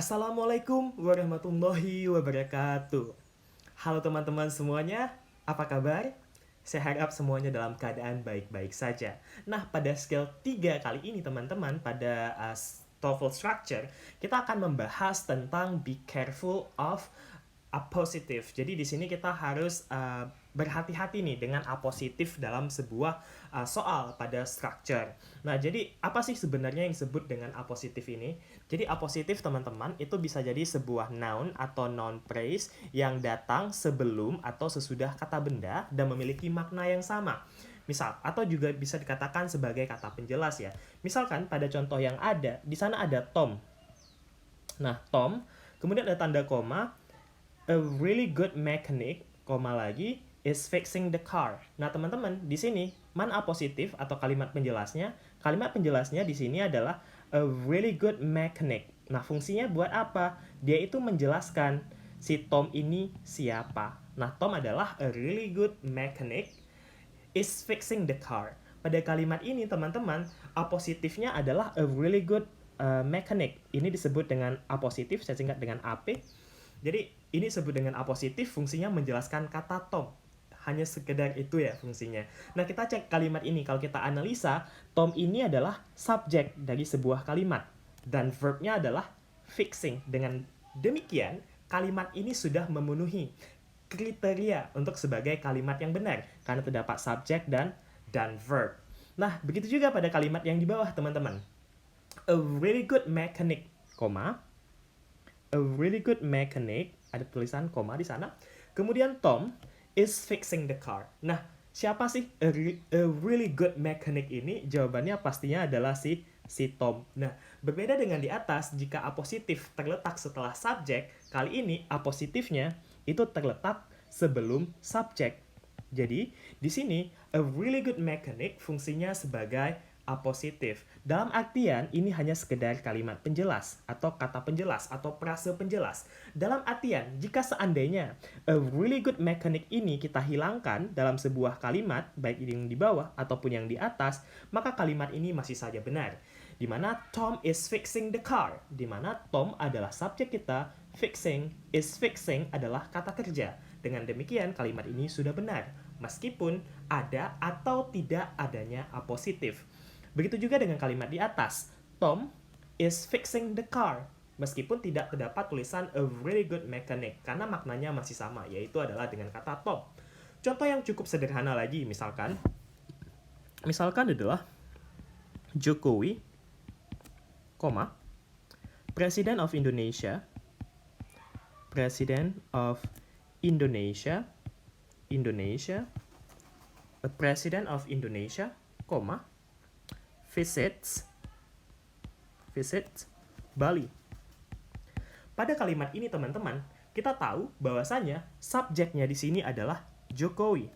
Assalamualaikum warahmatullahi wabarakatuh. Halo teman-teman semuanya, apa kabar? Saya harap semuanya dalam keadaan baik-baik saja. Nah, pada skill 3 kali ini teman-teman, pada TOEFL Structure, kita akan membahas tentang be careful of apositif. Jadi di sini kita harus berhati-hati nih dengan apositif dalam sebuah soal pada structure. Nah, jadi apa sih sebenarnya yang disebut dengan apositif ini? Jadi apositif teman-teman itu bisa jadi sebuah noun atau noun phrase yang datang sebelum atau sesudah kata benda dan memiliki makna yang sama. Misal, atau juga bisa dikatakan sebagai kata penjelas ya. Misalkan pada contoh yang ada, di sana ada Tom. Nah, Tom, kemudian ada tanda koma, a really good mechanic, koma lagi, is fixing the car. Nah, teman-teman, di sini mana positif atau kalimat penjelasnya? Kalimat penjelasnya di sini adalah a really good mechanic. Nah, fungsinya buat apa? Dia itu menjelaskan si Tom ini siapa. Nah, Tom adalah a really good mechanic is fixing the car. Pada kalimat ini, teman-teman, apositifnya adalah a really good mechanic. Ini disebut dengan apositif, saya singkat dengan AP. Jadi ini disebut dengan apositif, fungsinya menjelaskan kata Tom. Hanya sekedar itu ya fungsinya. Nah, kita cek kalimat ini. Kalau kita analisa, Tom ini adalah subjek dari sebuah kalimat. Dan verbnya adalah fixing. Dengan demikian, kalimat ini sudah memenuhi kriteria untuk sebagai kalimat yang benar. Karena terdapat subjek dan verb. Nah, begitu juga pada kalimat yang di bawah, teman-teman. A really good mechanic, a really good mechanic, ada tulisan koma di sana. Kemudian Tom is fixing the car. Nah, siapa sih a really good mechanic ini? Jawabannya pastinya adalah si Tom. Nah, berbeda dengan di atas, jika apositif terletak setelah subjek, kali ini apositifnya itu terletak sebelum subjek. Jadi, di sini a really good mechanic fungsinya sebagai apositif. Dalam artian ini hanya sekedar kalimat penjelas atau kata penjelas atau frase penjelas. Dalam artian jika seandainya a really good mechanic ini kita hilangkan dalam sebuah kalimat, baik yang di bawah ataupun yang di atas, maka kalimat ini masih saja benar. Di mana Tom is fixing the car, di mana Tom adalah subjek kita, is fixing adalah kata kerja. Dengan demikian kalimat ini sudah benar, meskipun ada atau tidak adanya apositif. Begitu juga dengan kalimat di atas, Tom is fixing the car, meskipun tidak terdapat tulisan a really good mechanic, karena maknanya masih sama, yaitu adalah dengan kata Tom. Contoh yang cukup sederhana lagi, misalkan adalah Jokowi, President of Indonesia, a President of Indonesia, visits Bali. Pada kalimat ini teman-teman, kita tahu bahwasanya subjeknya di sini adalah Jokowi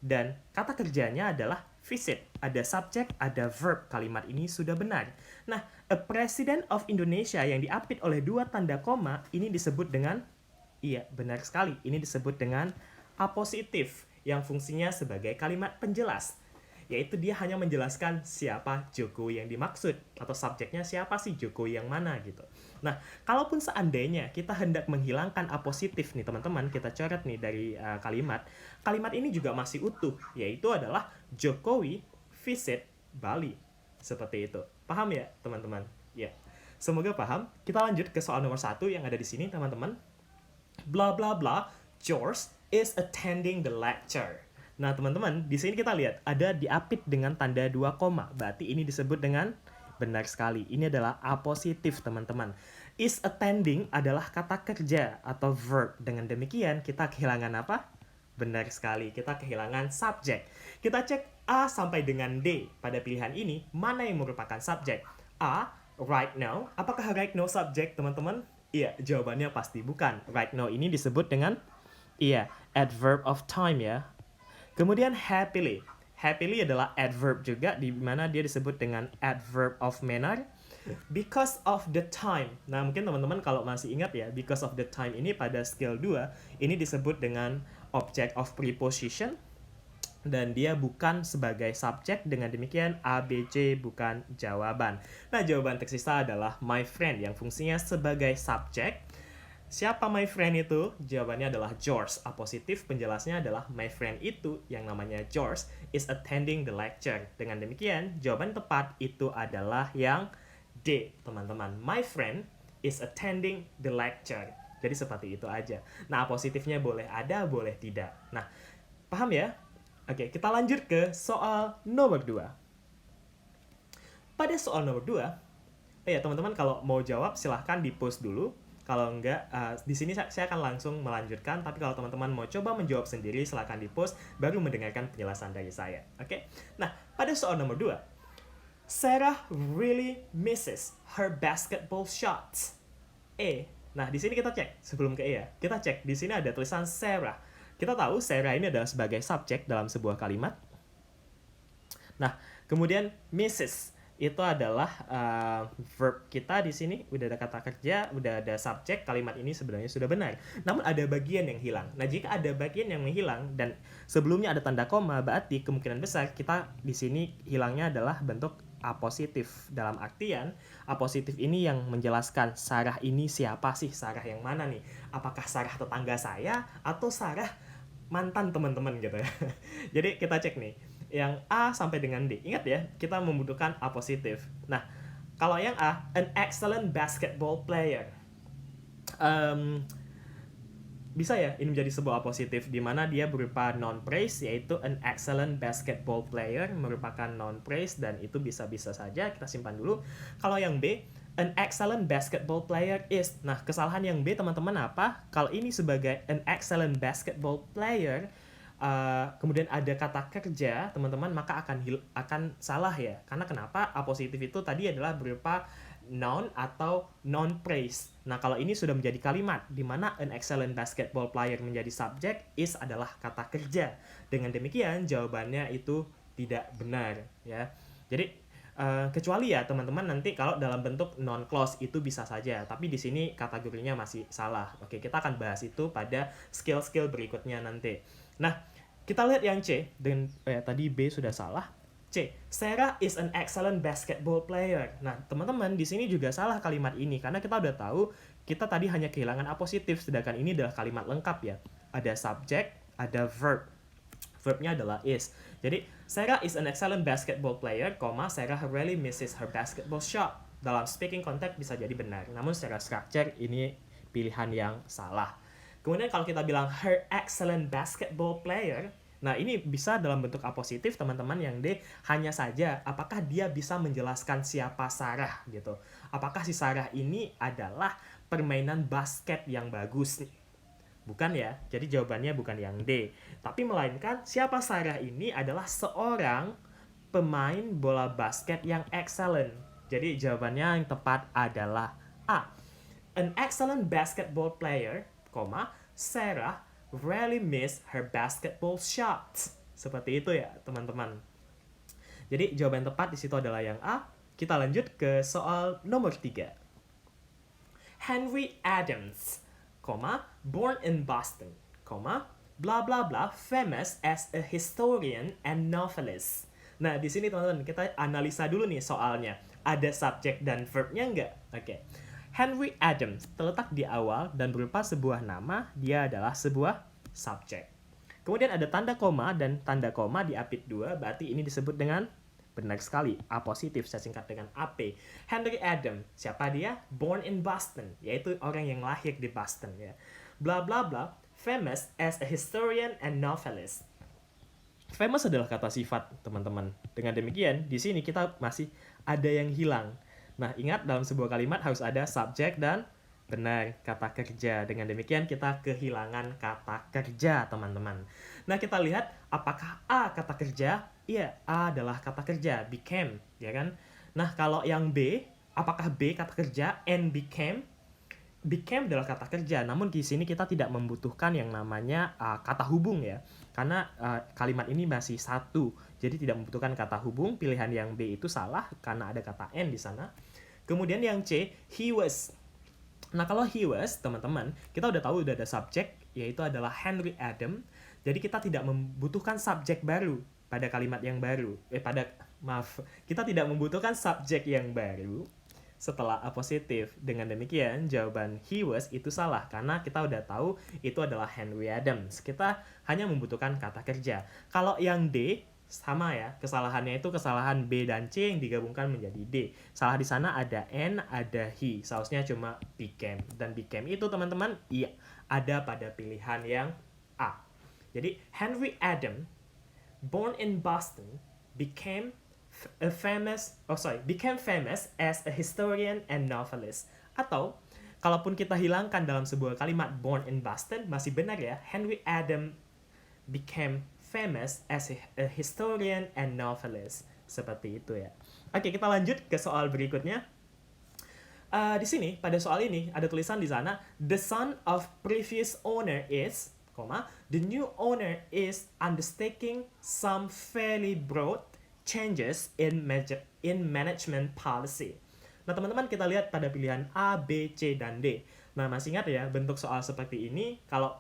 dan kata kerjanya adalah visit. Ada subjek, ada verb. Kalimat ini sudah benar. Nah, a President of Indonesia yang diapit oleh dua tanda koma ini disebut dengan, iya benar sekali, ini disebut dengan apositif yang fungsinya sebagai kalimat penjelas, yaitu dia hanya menjelaskan siapa Jokowi yang dimaksud atau subjeknya siapa sih Jokowi yang mana gitu. Nah, kalaupun seandainya kita hendak menghilangkan apositif nih teman-teman, kita coret nih dari kalimat ini juga masih utuh, yaitu adalah Jokowi visit Bali. Seperti itu. Paham ya teman-teman? Ya. Semoga paham. Kita lanjut ke soal nomor 1 yang ada di sini teman-teman. Blah blah blah, George is attending the lecture. Nah, teman-teman, di sini kita lihat ada diapit dengan tanda 2 koma. Berarti ini disebut dengan benar sekali. Ini adalah apositif, teman-teman. Is attending adalah kata kerja atau verb. Dengan demikian, kita kehilangan apa? Benar sekali, kita kehilangan subjek. Kita cek A sampai dengan D. Pada pilihan ini, mana yang merupakan subjek? A, right now. Apakah right now subjek, teman-teman? Iya, jawabannya pasti bukan. Right now ini disebut dengan, iya, adverb of time ya. Kemudian happily. Happily adalah adverb juga, di mana dia disebut dengan adverb of manner. Because of the time. Nah, mungkin teman-teman kalau masih ingat ya, because of the time ini pada skill 2, ini disebut dengan object of preposition. dan dia bukan sebagai subjek. Dengan demikian A, B, C bukan jawaban. Nah, jawaban tersisa adalah my friend yang fungsinya sebagai subjek. Siapa my friend itu? Jawabannya adalah George. A positif penjelasnya adalah my friend itu yang namanya George is attending the lecture. Dengan demikian, jawaban tepat itu adalah yang D, teman-teman. My friend is attending the lecture. Jadi seperti itu aja. Nah, positifnya boleh ada, boleh tidak. Nah, paham ya? Oke, kita lanjut ke soal nomor 2. Pada soal nomor 2, ya teman-teman kalau mau jawab silahkan di-post dulu. Kalau enggak, di sini saya akan langsung melanjutkan. Tapi kalau teman-teman mau coba menjawab sendiri, silahkan di-post baru mendengarkan penjelasan dari saya. Oke? Nah, pada soal nomor 2, Sarah really misses her basketball shots. Nah, di sini kita cek sebelum ke E ya. Kita cek di sini ada tulisan Sarah. Kita tahu Sarah ini adalah sebagai subjek dalam sebuah kalimat. Nah, kemudian Mrs. itu adalah verb kita di sini. Udah ada kata kerja, udah ada subjek, kalimat ini sebenarnya sudah benar. Namun ada bagian yang hilang. Nah, jika ada bagian yang menghilang dan sebelumnya ada tanda koma, berarti kemungkinan besar kita di sini hilangnya adalah bentuk A positif. Dalam artian, A positif ini yang menjelaskan Sarah ini siapa sih? Sarah yang mana nih? Apakah Sarah tetangga saya atau Sarah mantan teman-teman gitu ya. Jadi kita cek nih, yang A sampai dengan D. Ingat ya, kita membutuhkan A positif. Nah, kalau yang A, an excellent basketball player. Bisa ya ini menjadi sebuah A positif di mana dia berupa noun phrase, yaitu an excellent basketball player merupakan noun phrase dan itu bisa-bisa saja kita simpan dulu. Kalau yang B, an excellent basketball player is. Nah, kesalahan yang B teman-teman apa? Kalau ini sebagai an excellent basketball player, kemudian ada kata kerja, teman-teman, maka akan salah ya. Karena kenapa? A positif itu tadi adalah berupa noun atau noun phrase. Nah, kalau ini sudah menjadi kalimat di mana an excellent basketball player menjadi subjek, is adalah kata kerja. Dengan demikian jawabannya itu tidak benar ya. Jadi kecuali ya teman-teman nanti kalau dalam bentuk non clause itu bisa saja, tapi di sini kategorinya masih salah. Oke, kita akan bahas itu pada skill-skill berikutnya nanti. Nah, kita lihat yang C. Dan tadi B sudah salah. C. Sarah is an excellent basketball player. Nah, teman-teman, di sini juga salah kalimat ini karena kita udah tahu kita tadi hanya kehilangan A positif, sedangkan ini adalah kalimat lengkap ya. Ada subject, ada verb. Verbnya adalah is. Jadi, Sarah is an excellent basketball player, Sarah really misses her basketball shot. Dalam speaking context bisa jadi benar, namun secara structure ini pilihan yang salah. Kemudian kalau kita bilang her excellent basketball player, nah ini bisa dalam bentuk A positif teman-teman. Yang D hanya saja apakah dia bisa menjelaskan siapa Sarah gitu. Apakah si Sarah ini adalah permainan basket yang bagus? Bukan ya, jadi jawabannya bukan yang D. Tapi melainkan siapa Sarah ini adalah seorang pemain bola basket yang excellent. Jadi jawabannya yang tepat adalah A. An excellent basketball player, Sarah really miss her basketball shots. Seperti itu ya, teman-teman. Jadi jawaban tepat di situ adalah yang A. Kita lanjut ke soal nomor 3. Henry Adams, born in Boston, blah blah blah, famous as a historian and novelist. Nah, di sini teman-teman kita analisa dulu nih soalnya. Ada subjek dan verbnya enggak? Oke. Henry Adams terletak di awal dan berupa sebuah nama, dia adalah sebuah subjek. Kemudian ada tanda koma dan tanda koma di apit 2, berarti ini disebut dengan benar sekali, A positif, saya singkat dengan AP. Henry Adams, siapa dia? Born in Boston, yaitu orang yang lahir di Boston ya. Bla bla bla, famous as a historian and novelist. Famous adalah kata sifat, teman-teman. Dengan demikian, di sini kita masih ada yang hilang. Nah, ingat dalam sebuah kalimat harus ada subjek dan benar kata kerja. Dengan demikian kita kehilangan kata kerja, teman-teman. Nah, kita lihat apakah A kata kerja? Iya, A adalah kata kerja, became, ya kan? Nah, kalau yang B, apakah B kata kerja and became? Became adalah kata kerja, namun di sini kita tidak membutuhkan yang namanya kata hubung ya. Karena kalimat ini masih satu, jadi tidak membutuhkan kata hubung. Pilihan yang B itu salah karena ada kata and di sana. Kemudian yang C, he was. Nah, kalau he was, teman-teman, kita udah tahu udah ada subjek, yaitu adalah Henry Adams. Jadi kita tidak membutuhkan subjek baru pada kalimat yang baru. Kita tidak membutuhkan subjek yang baru setelah apositif. Dengan demikian, jawaban he was itu salah karena kita udah tahu itu adalah Henry Adams. Kita hanya membutuhkan kata kerja. Kalau yang D sama ya, kesalahannya itu kesalahan B dan C yang digabungkan menjadi D. Salah di sana ada N, ada he. Seharusnya cuma became. Dan became itu teman-teman, iya, ada pada pilihan yang A. Jadi Henry Adams, born in Boston, became famous as a historian and novelist. Atau kalaupun kita hilangkan dalam sebuah kalimat born in Boston, masih benar ya, Henry Adams became famous as a historian and novelist. Seperti itu ya. Oke, kita lanjut ke soal berikutnya. Di sini pada soal ini ada tulisan di sana, the son of previous owner is, the new owner is undertaking some fairly broad changes in management policy. Nah teman-teman, kita lihat pada pilihan A, B, C, dan D. Nah masih ingat ya, bentuk soal seperti ini, kalau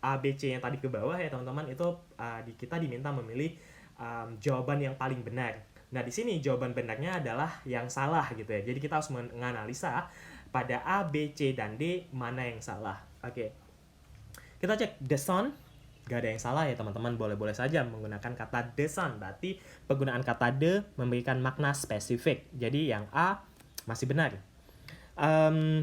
A, B, C yang tadi ke bawah ya teman-teman, itu kita diminta memilih jawaban yang paling benar. Nah di sini jawaban benarnya adalah yang salah gitu ya. Jadi kita harus menganalisa pada A, B, C, dan D mana yang salah. Oke. Kita cek the son, gak ada yang salah ya teman-teman, boleh-boleh saja menggunakan kata the son. Berarti penggunaan kata the memberikan makna spesifik. Jadi yang A masih benar.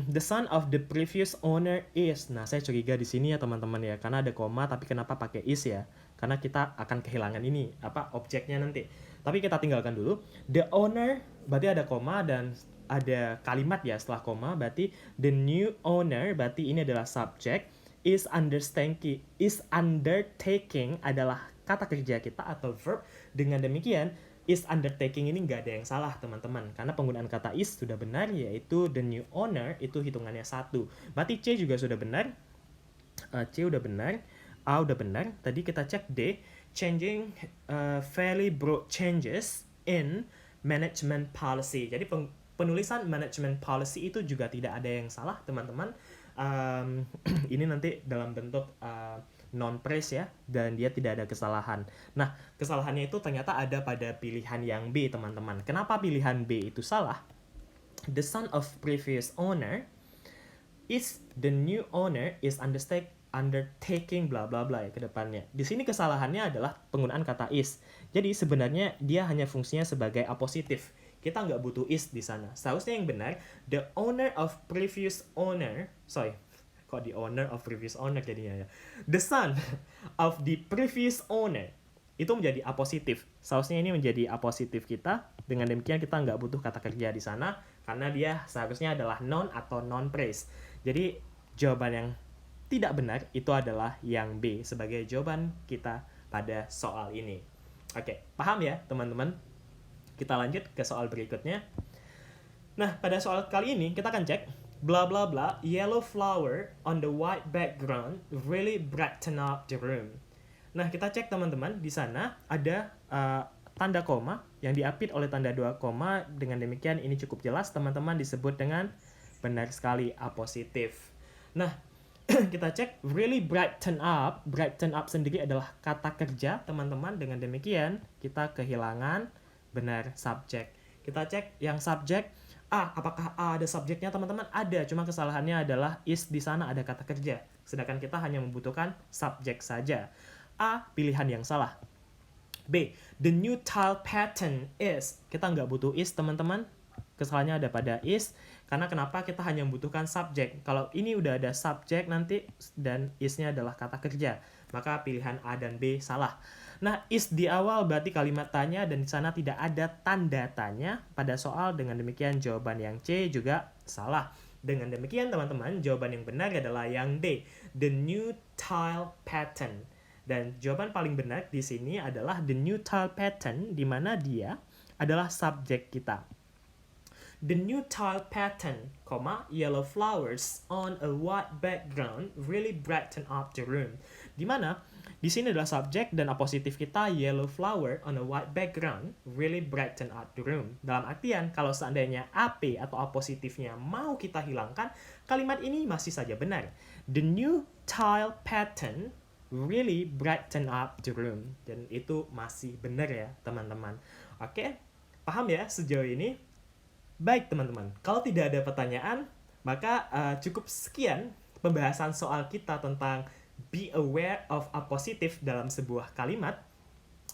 The son of the previous owner is. Nah, saya curiga di sini ya teman-teman ya, karena ada koma tapi kenapa pakai is ya? Karena kita akan kehilangan ini objeknya nanti. Tapi kita tinggalkan dulu. The owner berarti ada koma dan ada kalimat ya setelah koma, berarti the new owner berarti ini adalah subject, is undertaking adalah kata kerja kita atau verb. Dengan demikian is undertaking ini nggak ada yang salah teman-teman, karena penggunaan kata is sudah benar, yaitu the new owner itu hitungannya 1. Berarti C juga sudah benar, C udah benar, A udah benar. Tadi kita cek D, changing fairly broad changes in management policy. Jadi penulisan management policy itu juga tidak ada yang salah teman-teman. Ini nanti dalam bentuk non-praise ya, dan dia tidak ada kesalahan. Nah, kesalahannya itu ternyata ada pada pilihan yang B, teman-teman. Kenapa pilihan B itu salah? The son of previous owner is the new owner is undertaking bla bla bla ya ke depannya. Di sini kesalahannya adalah penggunaan kata is. Jadi sebenarnya dia hanya fungsinya sebagai apositif. Kita nggak butuh is di sana. Seharusnya yang benar, the owner of previous owner, kok the owner of previous owner jadinya ya. The son of the previous owner itu menjadi apositif. Seharusnya ini menjadi apositif kita. Dengan demikian kita nggak butuh kata kerja di sana karena dia seharusnya adalah non atau non-praise. Jadi jawaban yang tidak benar itu adalah yang B sebagai jawaban kita pada soal ini. Oke, paham ya teman-teman? Kita lanjut ke soal berikutnya. Nah, pada soal kali ini kita akan cek bla bla bla, yellow flower on the white background really brighten up the room. Nah, kita cek teman-teman, di sana ada tanda koma yang diapit oleh tanda 2 koma. Dengan demikian ini cukup jelas teman-teman, disebut dengan benar sekali apositif. Nah, kita cek really brighten up. Brighten up sendiri adalah kata kerja teman-teman. Dengan demikian kita kehilangan benar subjek. Kita cek yang subjek A, apakah A ada subjeknya teman-teman? Ada, cuma kesalahannya adalah is di sana ada kata kerja. Sedangkan kita hanya membutuhkan subjek saja. A, pilihan yang salah. B, the new tile pattern is. Kita nggak butuh is teman-teman. Kesalahannya ada pada is. Karena kenapa? Kita hanya membutuhkan subjek. Kalau ini udah ada subjek nanti dan is-nya adalah kata kerja, maka pilihan A dan B salah. Nah, is di awal berarti kalimat tanya dan di sana tidak ada tanda tanya pada soal. Dengan demikian jawaban yang C juga salah. Dengan demikian teman-teman, jawaban yang benar adalah yang D, the new tile pattern. Dan jawaban paling benar di sini adalah the new tile pattern, di mana dia adalah subjek kita. The new tile pattern, yellow flowers on a white background really brighten up the room. Di mana di sini adalah subjek dan apositif kita yellow flower on a white background really brighten up the room. Dalam artian kalau seandainya AP atau apositifnya mau kita hilangkan, kalimat ini masih saja benar. The new tile pattern really brighten up the room. Dan itu masih benar ya teman-teman. Oke, paham ya sejauh ini? Baik teman-teman, kalau tidak ada pertanyaan, maka cukup sekian pembahasan soal kita tentang be aware of a positive dalam sebuah kalimat.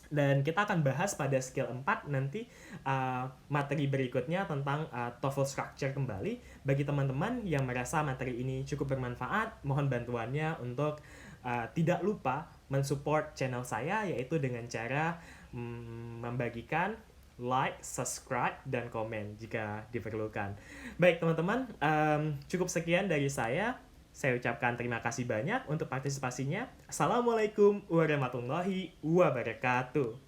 Dan kita akan bahas pada skill 4 nanti materi berikutnya tentang TOEFL structure kembali. Bagi teman-teman yang merasa materi ini cukup bermanfaat, mohon bantuannya untuk tidak lupa mensupport channel saya, yaitu dengan cara membagikan like, subscribe, dan komen jika diperlukan. Baik teman-teman, cukup sekian dari saya. Saya ucapkan terima kasih banyak untuk partisipasinya. Assalamualaikum warahmatullahi wabarakatuh.